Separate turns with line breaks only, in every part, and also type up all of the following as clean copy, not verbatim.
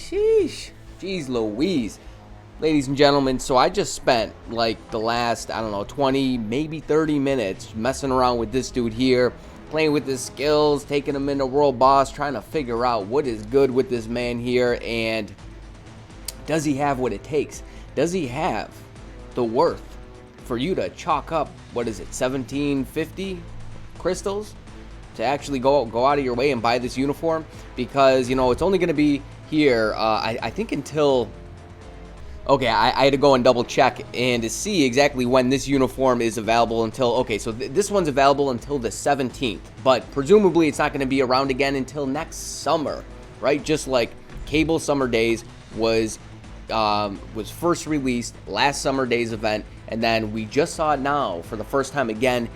Sheesh. Jeez Louise. Ladies and gentlemen, so I just spent like the last, I don't know, 20, maybe 30 minutes messing around with this dude here, playing with his skills, taking him into World Boss, trying to figure out what is good with this man here, and does he have what it takes? Does he have the worth for you to chalk up, what is it, 1750 crystals to actually go out of your way and buy this uniform? Because, you know, it's only going to be here, I think until... Okay, I had to go and double check and to see exactly when this uniform is available until... Okay, so this one's available until the 17th, but presumably it's not going to be around again until next summer, right? Just like Cable Summer Days was first released last Summer Days event, and then we just saw it now for the first time again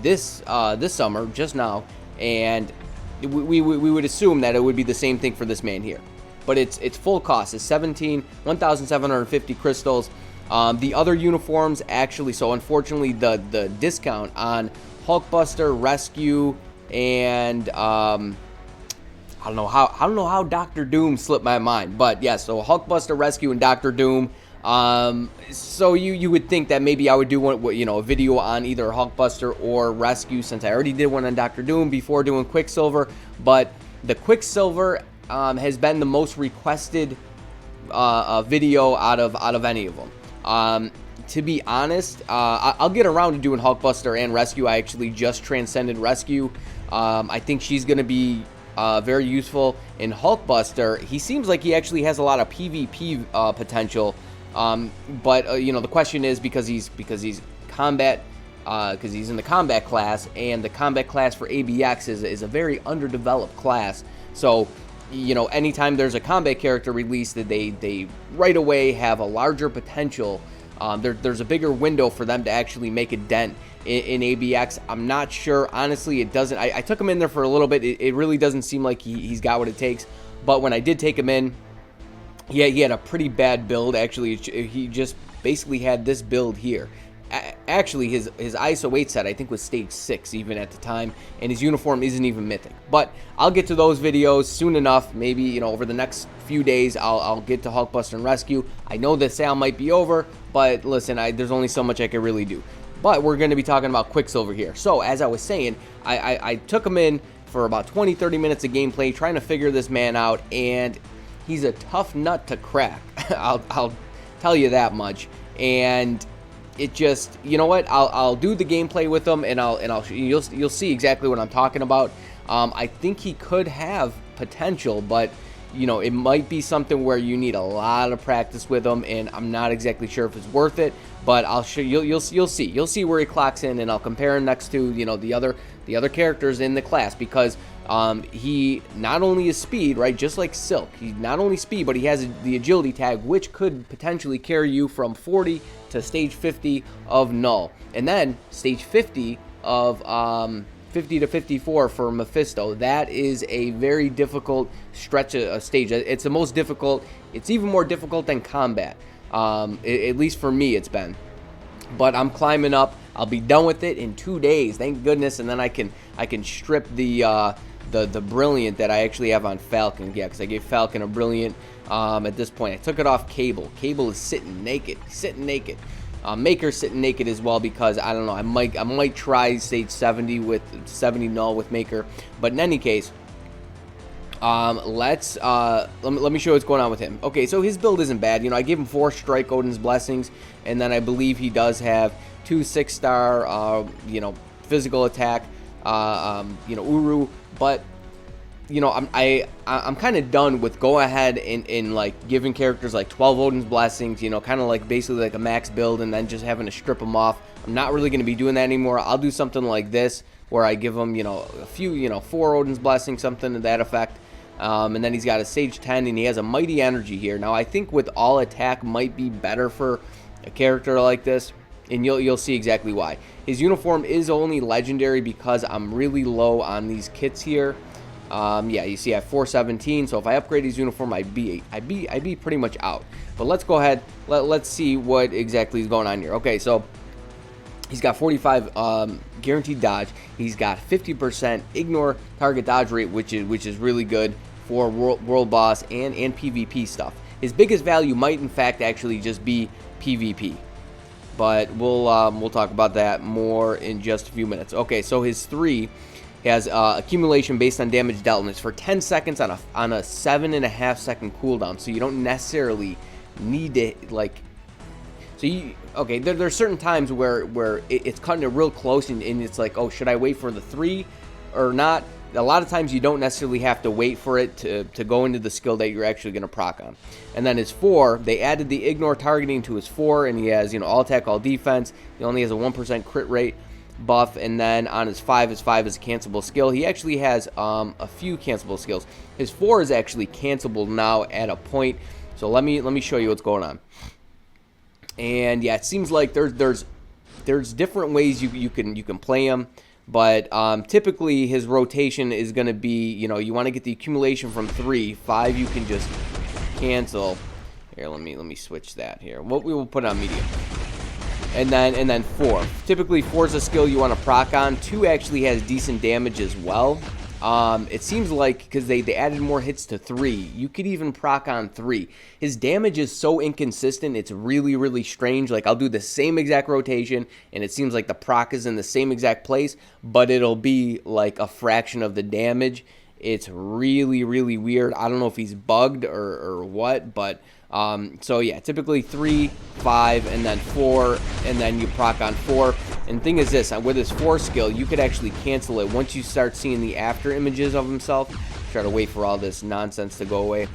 this summer, just now, and we would assume that it would be the same thing for this man here. But it's full cost. It's 1,750 crystals. The other uniforms actually, so unfortunately the discount on Hulkbuster, Rescue, and I don't know how Dr. Doom slipped my mind, but yeah, so Hulkbuster, Rescue, and Dr. Doom. So you would think that maybe I would do one, you know, a video on either Hulkbuster or Rescue, since I already did one on Dr. Doom before doing Quicksilver. But the Quicksilver has been the most requested video out of any of them. To be honest, I'll get around to doing Hulkbuster and Rescue. I actually just transcended Rescue. I think she's going to be very useful. In Hulkbuster, he seems like he actually has a lot of PvP potential. But you know, the question is because he's combat, because he's in the combat class, and the combat class for ABX is a very underdeveloped class. So, you know, anytime there's a combat character released, that they right away have a larger potential. There's a bigger window for them to actually make a dent in ABX. I'm not sure, honestly. It doesn't. I took him in there for a little bit. It really doesn't seem like he's got what it takes. But when I did take him in, he had a pretty bad build. Actually, he just basically had this build here. Actually, his ISO 8 set, I think, was stage 6 even at the time, and his uniform isn't even mythic. But I'll get to those videos soon enough. Maybe, you know, over the next few days, I'll get to Hulkbuster and Rescue. I know the sale might be over, but listen, there's only so much I can really do. But we're going to be talking about Quicksilver here. So, as I was saying, I took him in for about 20-30 minutes of gameplay, trying to figure this man out, and he's a tough nut to crack. I'll tell you that much. And it just, you know what? I'll do the gameplay with him, and you'll see exactly what I'm talking about. I think he could have potential, but you know, it might be something where you need a lot of practice with him, and I'm not exactly sure if it's worth it. But I'll show you. You'll see where he clocks in, and I'll compare him next to, you know, the other characters in the class, because he not only is speed, right, just like Silk. He's not only speed, but he has the agility tag, which could potentially carry you from 40 to stage 50 of Knull, and then stage 50 of 50 to 54 for Mephisto. That is a very difficult stretch of stage. It's the most difficult. It's even more difficult than combat. At least for me, it's been. But I'm climbing up. I'll be done with it in 2 days, thank goodness, and then I can strip the brilliant that I actually have on Falcon. Yeah, because I gave Falcon a brilliant at this point. I took it off Cable. Cable is sitting naked. Maker's sitting naked as well, because I don't know. I might try stage 70 with 70 Knull with Maker. But in any case, let me show you what's going on with him. Okay, so his build isn't bad. You know, I gave him 4 Strike Odin's Blessings, and then I believe he does have 2 6-star, you know, physical attack, you know, Uru. But you know, I'm kind of done with go ahead and like giving characters like 12 Odin's Blessings, you know, kind of like basically like a max build, and then just having to strip them off. I'm not really going to be doing that anymore. I'll do something like this where I give him, you know, a few, you know, 4 Odin's Blessings, something to that effect. And then he's got a stage 10, and he has a Mighty Energy here. Now I think with all attack might be better for a character like this, and you'll see exactly why. His uniform is only legendary because I'm really low on these kits here. Yeah, you see I have 417, so if I upgrade his uniform, I'd be pretty much out. But let's go ahead, let's see what exactly is going on here. Okay, so he's got 45 guaranteed dodge. He's got 50% ignore target dodge rate, which is really good for world boss and PvP stuff. His biggest value might in fact actually just be PvP, but we'll talk about that more in just a few minutes. Okay, so his 3 has accumulation based on damage dealt, and it's for 10 seconds on a 7.5 second cooldown. So you don't necessarily need to like. So okay, there's certain times where it's cutting it real close, and it's like, oh, should I wait for the 3 or not? A lot of times you don't necessarily have to wait for it to go into the skill that you're actually going to proc on. And then his 4, they added the ignore targeting to his 4, and he has, you know, all attack, all defense. He only has a 1% crit rate buff, and then on his 5 is a cancelable skill. He actually has a few cancelable skills. His 4 is actually cancelable now at a point. So let me show you what's going on. And yeah, it seems like there's different ways you can play him. But typically his rotation is going to be, you know, you want to get the accumulation from 3. 5 you can just cancel. Here, let me switch that here. What we will put on medium. And then 4. Typically 4 is a skill you want to proc on. 2 actually has decent damage as well. It seems like because they added more hits to 3, you could even proc on 3. His damage is so inconsistent, it's really strange. Like, I'll do the same exact rotation, and it seems like the proc is in the same exact place, but it'll be like a fraction of the damage. It's really weird. I don't know if he's bugged or what, but so yeah, typically 3, 5, and then 4, and then you proc on 4. And the thing is this, with his 4 skill, you could actually cancel it once you start seeing the after images of himself. Try to wait for all this nonsense to go away.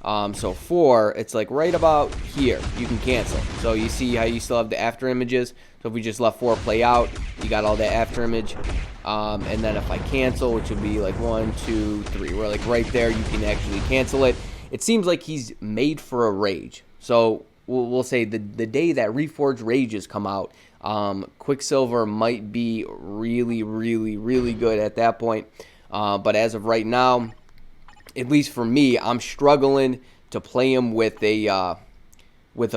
So 4, it's like right about here, you can cancel. So you see how you still have the after images. So if we just let 4 play out, you got all that after image. And then if I cancel, which would be like 1, 2, 3, we're like right there, you can actually cancel it. It seems like he's made for a rage. So we'll say the day that Reforged Rages come out, Quicksilver might be really good at that point. But as of right now, at least for me, I'm struggling to play him with a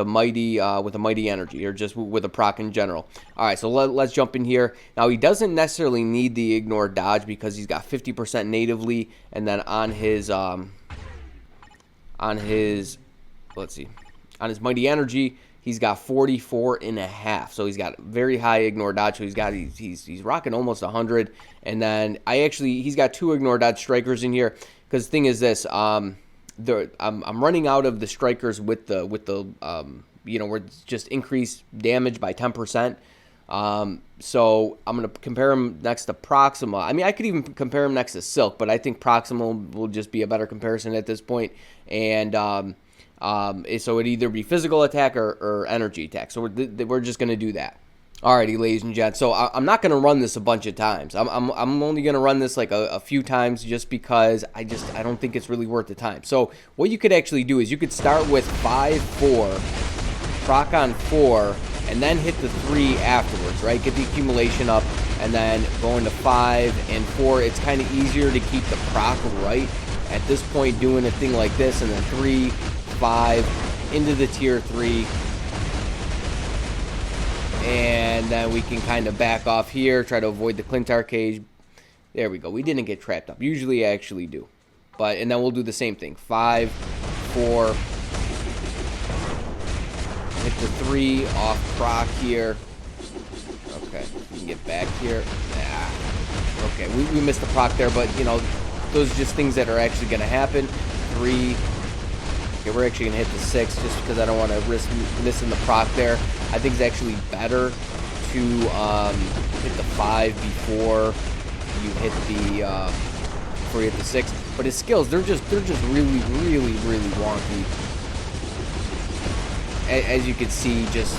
mighty energy, or just with a proc in general. All right, so let's jump in here. Now he doesn't necessarily need the ignore dodge because he's got 50% natively, and then on his mighty energy, he's got 44.5. So he's got very high ignore dodge. So he's rocking almost 100. And then he's got 2 ignore dodge strikers in here. Because the thing is this, I'm running out of the strikers with the you know, where it's just increased damage by 10%. So I'm going to compare him next to Proxima. I mean, I could even compare him next to Silk, but I think Proxima will just be a better comparison at this point. And so it'd either be physical attack or energy attack. So we're just going to do that. Alrighty, ladies and gents. So I'm not going to run this a bunch of times. I'm only going to run this like a few times just because I don't think it's really worth the time. So what you could actually do is you could start with 5, 4, proc on 4, and then hit the 3 afterwards, right? Get the accumulation up, and then go into 5 and 4. It's kind of easier to keep the proc right at this point, doing a thing like this, and then 3, 5, into the tier 3. And then we can kind of back off here, try to avoid the Clintar cage. There we go. We didn't get trapped up. Usually I actually do. And then we'll do the same thing. 5, 4. Hit the 3 off proc here. Okay, we can get back here. Okay, we missed the proc there, but you know, those are just things that are actually going to happen. 3. Okay, we're actually going to hit the 6 just because I don't want to risk missing the proc there. I think it's actually better to hit the 5 before you hit the 6. But his skills, they're just really wonky. As you can see, just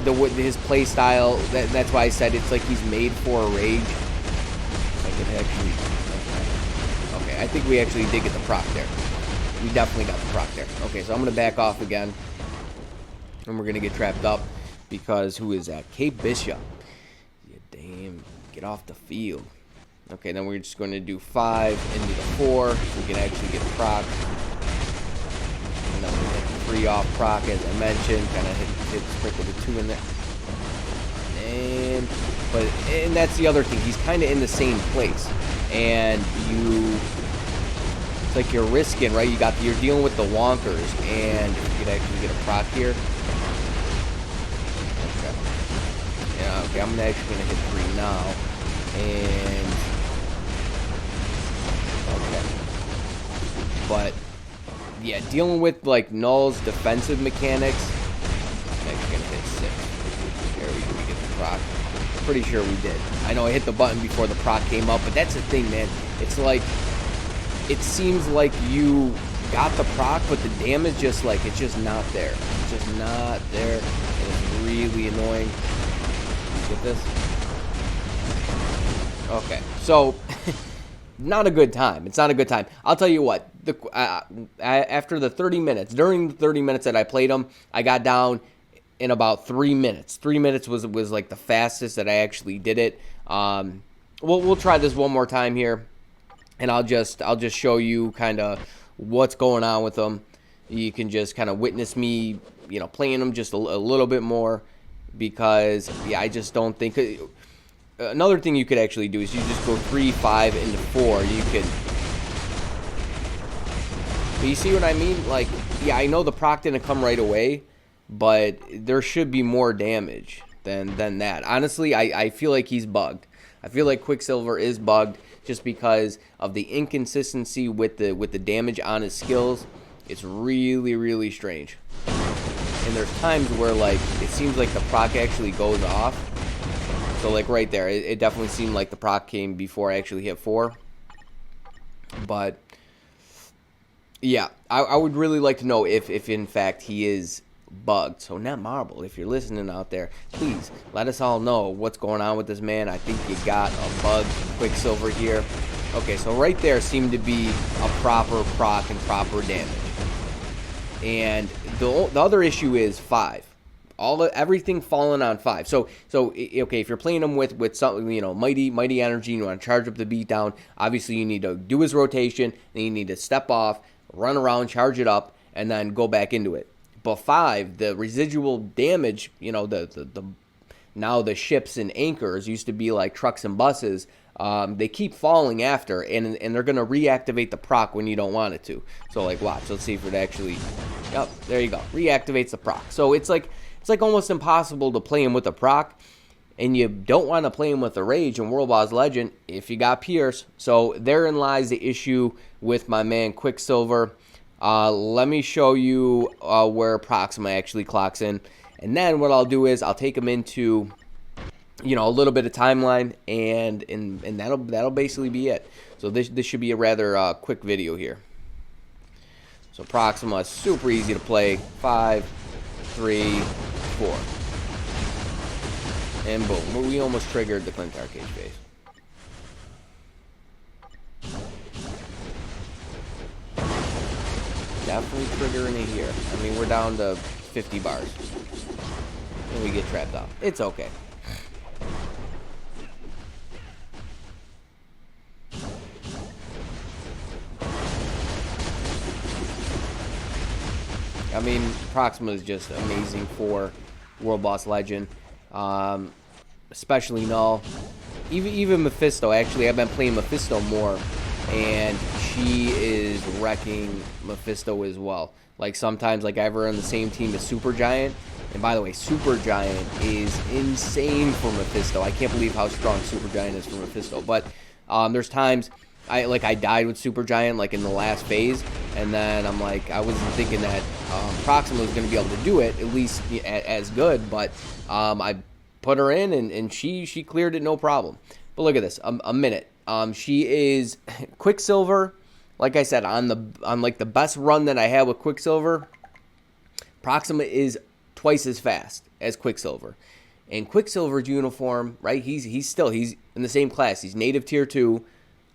his play style. That's why I said it's like he's made for a rage. I can actually. Okay, I think we actually did get the proc there. We definitely got the proc there. Okay, so I'm gonna back off again. And we're going to get trapped up because who is that? Cape Bishop. Yeah, damn. Get off the field. Okay, then we're just going to do 5 into the 4 so we can actually get proc. And then we're going to hit the 3 off proc as I mentioned. Kind of hit sprinkle the 2 in there. And that's the other thing. He's kind of in the same place. And it's like you're risking, right? You're dealing with the wonkers, and you could actually get a proc here. Okay. Yeah, okay, I'm actually gonna hit 3 now. And okay. But yeah, dealing with like Knull's defensive mechanics. I'm actually gonna hit 6. There we get the proc. Pretty sure we did. I know I hit the button before the proc came up, but that's the thing, man. It's like, it seems like you got the proc, but the damage just like, it's just not there. It's just not there, and it's really annoying. Get this? Okay, so not a good time. It's not a good time. I'll tell you what. After the 30 minutes, during the 30 minutes that I played them, I got down in about 3 minutes. 3 minutes was like the fastest that I actually did it. We'll try this one more time here, and I'll just show you kind of what's going on with them. You can just kind of witness me, you know, playing them just a little bit more, because yeah, I just don't think. Another thing you could actually do is you just go 3, 5 into 4. You could. But you see what I mean? Like, yeah, I know the proc didn't come right away, but there should be more damage than that. Honestly, I feel like he's bugged. I feel like Quicksilver is bugged just because of the inconsistency with the damage on his skills. It's really, really strange. And there's times where like it seems like the proc actually goes off. So like right there, it definitely seemed like the proc came before I actually hit 4. But yeah, I would really like to know if in fact he is bugged. So Net Marble, if you're listening out there, please let us all know what's going on with this man. I think you got a bugged Quicksilver here. Okay, so right there seemed to be a proper proc and proper damage. And the other issue is 5. Everything falling on 5. So okay, if you're playing him with something, you know, mighty energy, you want to charge up the beatdown, obviously you need to do his rotation, then you need to step off, run around, charge it up, and then go back into it. But 5, the residual damage, you know, now the ships and anchors used to be like trucks and buses. They keep falling after, and they're gonna reactivate the proc when you don't want it to. So like, watch. Let's see if it actually. Yep, there you go. Reactivates the proc. So it's like almost impossible to play him with a proc, and you don't want to play him with a rage in World Boss Legend if you got Pierce. So therein lies the issue with my man Quicksilver. Let me show you where Proxima actually clocks in, and then what I'll do is I'll take him into, you know, a little bit of timeline, and that'll basically be it. So this should be a rather quick video here. So Proxima is super easy to play. 5, 3, 4, and boom, we almost triggered the Clint Arcade phase. Definitely triggering it here. I mean, we're down to 50 bars. And we get trapped out. It's okay. I mean, Proxima is just amazing for World Boss Legend. Especially Knull. Even Mephisto. Actually, I've been playing Mephisto more, and she is wrecking Mephisto as well. Like sometimes, like I have her on the same team as Supergiant. And by the way, Supergiant is insane for Mephisto. I can't believe how strong Supergiant is for Mephisto. But there's times I died with Supergiant like in the last phase, and then I'm like, I wasn't thinking that Proxima was going to be able to do it at least as good, but I put her in, and she cleared it no problem. But look at this, a minute. She is Quicksilver. Like I said, on like the best run that I had with Quicksilver, Proxima is twice as fast as Quicksilver. And Quicksilver's uniform, right? He's in the same class. He's native tier 2,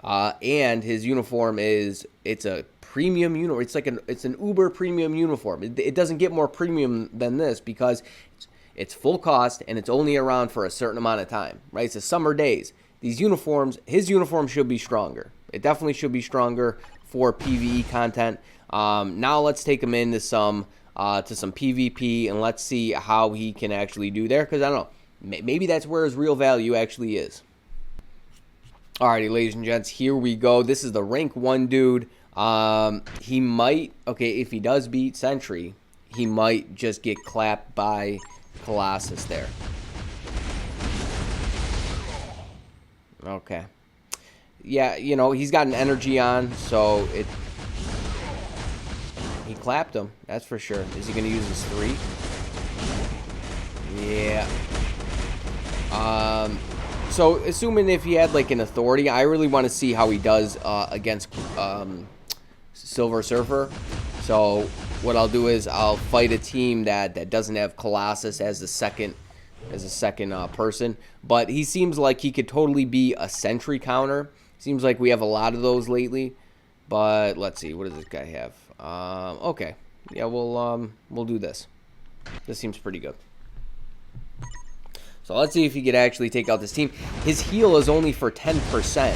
and his uniform it's a premium uniform. It's an uber premium uniform. It doesn't get more premium than this because it's full cost and it's only around for a certain amount of time, right? It's the summer days. These uniforms, his uniform should be stronger. It definitely should be stronger for PvE content. Now let's take him into some PvP, and let's see how he can actually do there, because I don't know, maybe that's where his real value actually is. Alrighty, ladies and gents, here we go. This is the rank 1 dude. He might, okay, if he does beat Sentry, he might just get clapped by Colossus there. Okay. Yeah, you know, he's got an energy on, so he clapped him, that's for sure. Is he going to use his 3? Yeah. So assuming if he had like an authority, I really want to see how he does against Silver Surfer. So what I'll do is I'll fight a team that doesn't have Colossus as a second person, but he seems like he could totally be a sentry counter. Seems like we have a lot of those lately. But let's see, what does this guy have? Okay, yeah, we'll do this. This seems pretty good. So let's see if he could actually take out this team. His heal is only for 10%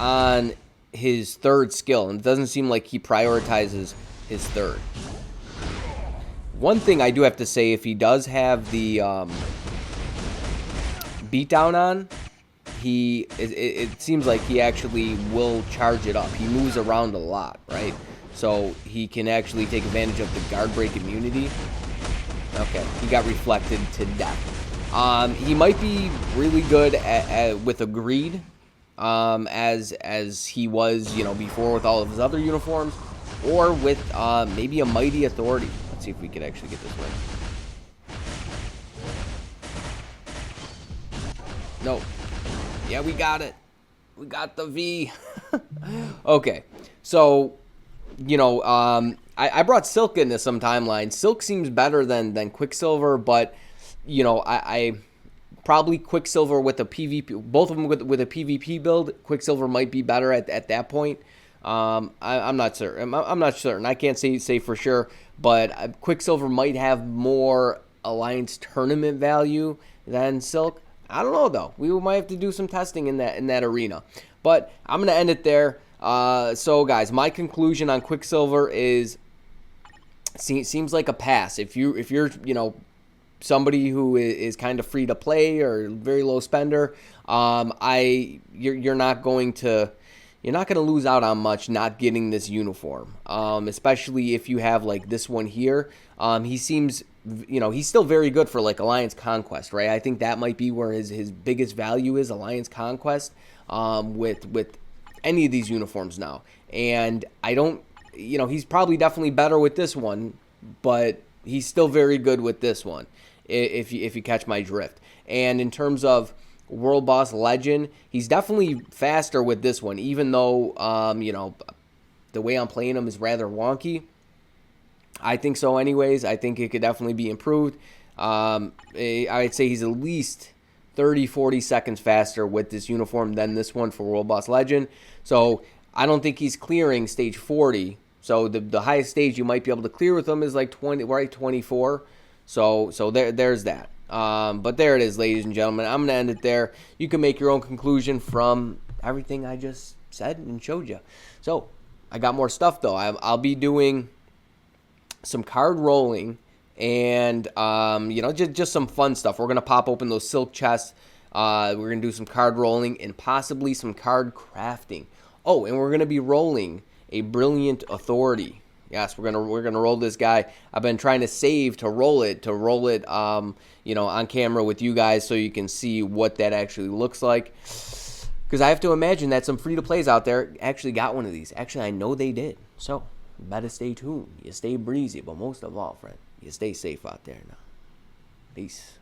on his 3rd skill, and it doesn't seem like he prioritizes his 3rd. One thing I do have to say, if he does have the beatdown on, it seems like he actually will charge it up. He moves around a lot, right? So he can actually take advantage of the guard break immunity. Okay, he got reflected to death. He might be really good with a greed, as he was, you know, before with all of his other uniforms, or with maybe a mighty authority. Let's see if we can actually get this win. No. Yeah, we got it. We got the V. Okay, so, you know, I brought Silk into some timelines. Silk seems better than Quicksilver, but, you know, I probably Quicksilver with a PvP, both of them with a PvP build. Quicksilver might be better at that point. I'm not certain. I'm not certain. I can't say for sure, but Quicksilver might have more Alliance tournament value than Silk. I don't know though. We might have to do some testing in that arena. But I'm gonna end it there. So guys, my conclusion on Quicksilver is seems like a pass. If you're you know, somebody who is kind of free to play or very low spender, you're not going to lose out on much not getting this uniform, especially if you have like this one here. He seems, you know, he's still very good for like Alliance Conquest, right? I think that might be where his biggest value is, Alliance Conquest, with any of these uniforms now. And I don't, you know, he's probably definitely better with this one, but he's still very good with this one, if you catch my drift. And in terms of World Boss Legend, he's definitely faster with this one, even though, you know, the way I'm playing him is rather wonky. I think so anyways. I think it could definitely be improved. I'd say he's at least 30-40 seconds faster with this uniform than this one for World Boss Legend. So I don't think he's clearing stage 40. So the highest stage you might be able to clear with him is like 24. So there's that. But there it is, ladies and gentlemen. I'm going to end it there. You can make your own conclusion from everything I just said and showed you. So I got more stuff, though. I'll be doing some card rolling and, you know, just some fun stuff. We're going to pop open those silk chests. We're going to do some card rolling and possibly some card crafting. Oh, and we're going to be rolling a Brilliant Authority. Yes, we're gonna roll this guy. I've been trying to save to roll it, you know, on camera with you guys so you can see what that actually looks like. Because I have to imagine that some free-to-plays out there actually got one of these. Actually, I know they did. So, you better stay tuned. You stay breezy, but most of all, friend, you stay safe out there now. Peace.